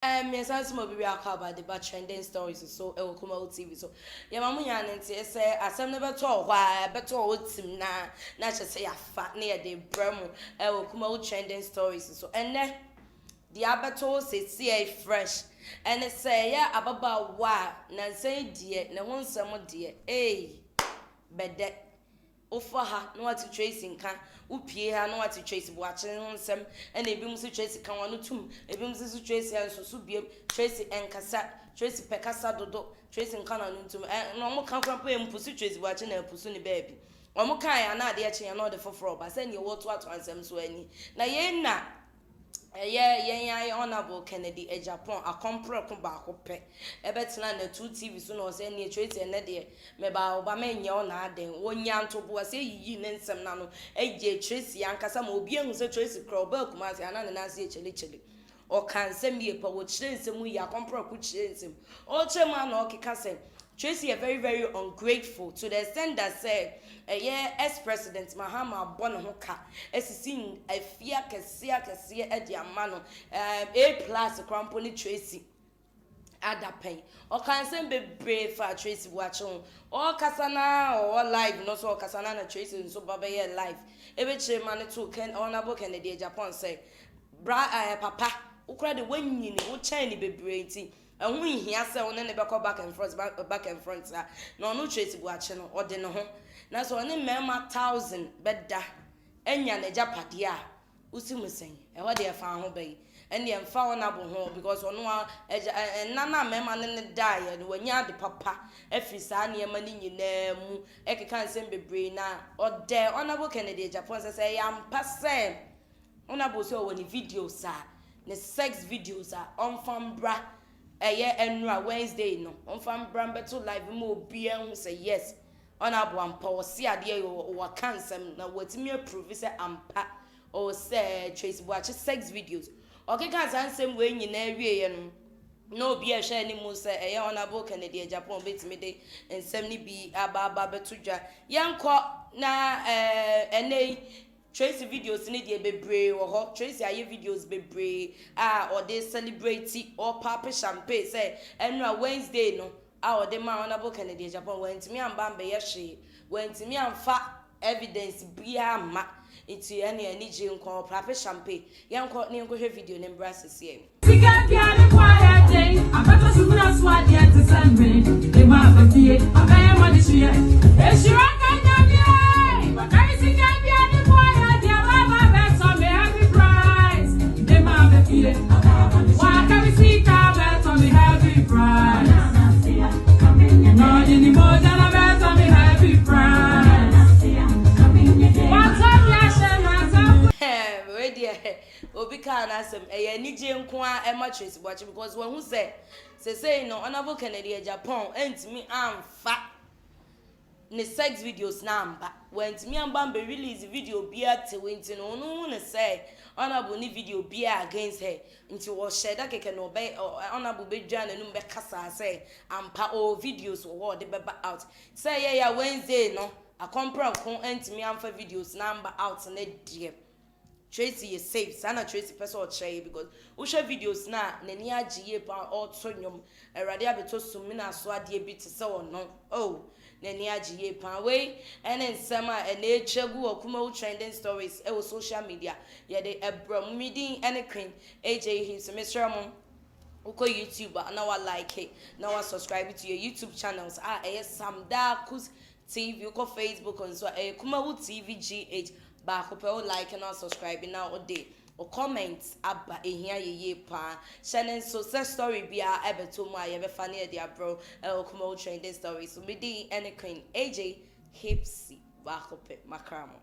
Yes, as mo be about the bad trending stories so e will come out TV so. Ya mamu ya nti say asem never talk why better otim na just say afa near the bremo e will come out trending stories so and the abato say fresh and it say ya ababa wa na say die na won sem die bede ofa ha no ati Tracy nka upie ha no ati Tracy bo akyere ho nsem na ebi mu si Tracy kan wano tum ebi mu si Tracy anso so biem Tracy enkasa Tracy pekasa dodo Tracy nka na no tum no mo kan krampo em pusi Tracy bo akyere na pusu ni baby omo kan ya na ade akye ya no de foforo ba se ne wo to ato ansem so ani na ye na honorable Kennedy Agyapong a compro ko ba ko pe ebetena na 2 TV so no say ne Tracy na de me ba oba menye o na aden wonya ntobo ase yiyi ne nsem na no eje Tracy ankasa ma obi ehu se Tracy kro ba kuma ase ana na ase chele o kan sem ye pa wo chire nsem yi a compro ko chire nsem o chema na o kika se Tracy are very, very ungrateful to the extent that said, ex-president Mahama Bonahoka, seen a fear Cassia at the Amano, A+ Cramponi Tracy. At that pain, or can send be brave for Tracy watch on, or Casana or live, no so Casana Tracy and so Baba live. Every chairman to honorable Kennedy Agyapong say, Papa, who cried the winning, who chain be brainy. And when he has said, only never call back and front, sir. No, Tracy watching or dinner home. Now, so only memma 1,000 bedda. And yan a japadia. Usimusing, and what they have found obey. And the found home because on one and nana memma and the die, and when ya the papa, every son, your money in name, Eka can't send be braina, or dare honorable Kennedy Agyapong say, I'm passing. Honorable so when the videos, sir, the sex videos are on from bra. Enra Wednesday no on fam brambeto live mo bia hu say yes honorable ampa o si ade o kansem na watimi approve say ampa o say Tracy watch sex videos okay kan sansem we nyina wie no no bi a hwe ni mu say honorable Kennedy Agyapong betimi de ensem ni bi aba beto dwa yanko na Tracy videos in the bebre or Tracy aye videos bebre or they celebrate or papa champagne say and Wednesday no or the honorable Kennedy Agyapong went to me and bambe yashi went to me and evidence bia ma into any jin call papa champagne yan ko ni ko video nem brasses here Tika bia the quiet day abata sumuna swat yet to send me the ma be fie abaya ma this year e shira kan na bia but I see can bia the why can we see carpet on the heavy price? Not anymore than a bet on the heavy price. What's up, Yasha? Wait, dear. Obi can ask him, any Jim Kwa and mattress watching because when who say no, honorable Kennedy Agyapong, and to me, I'm fat. Ne sex videos number when me and Bambi release video beer to winter no one say honorable ni video beer against her into was share that can obey or honorable be join and be kasa say ampa all videos or the beba out say yeah Wednesday no a compare con ent me am for videos number out and dear Tracy is safe sana Tracy person or share because we share videos na nani agiye pa all tonyom erade abeto sumina so ade bi to say no oh nani agiye pa we and then sama and echegu okuma trending stories e social media ye de ebrom meeting and queen AJ his Mr. Mom uko YouTube na wa like it na wa subscribe to your YouTube channels Samdakus TV uko Facebook and so kuma TV GH ba ko pe o like and subscribe now o day or comments aba ehia ye pa channel success story bia ebeto mu aye be fane dia bro kuma trending stories so me di any queen AJ hipsy ba ko pe makramo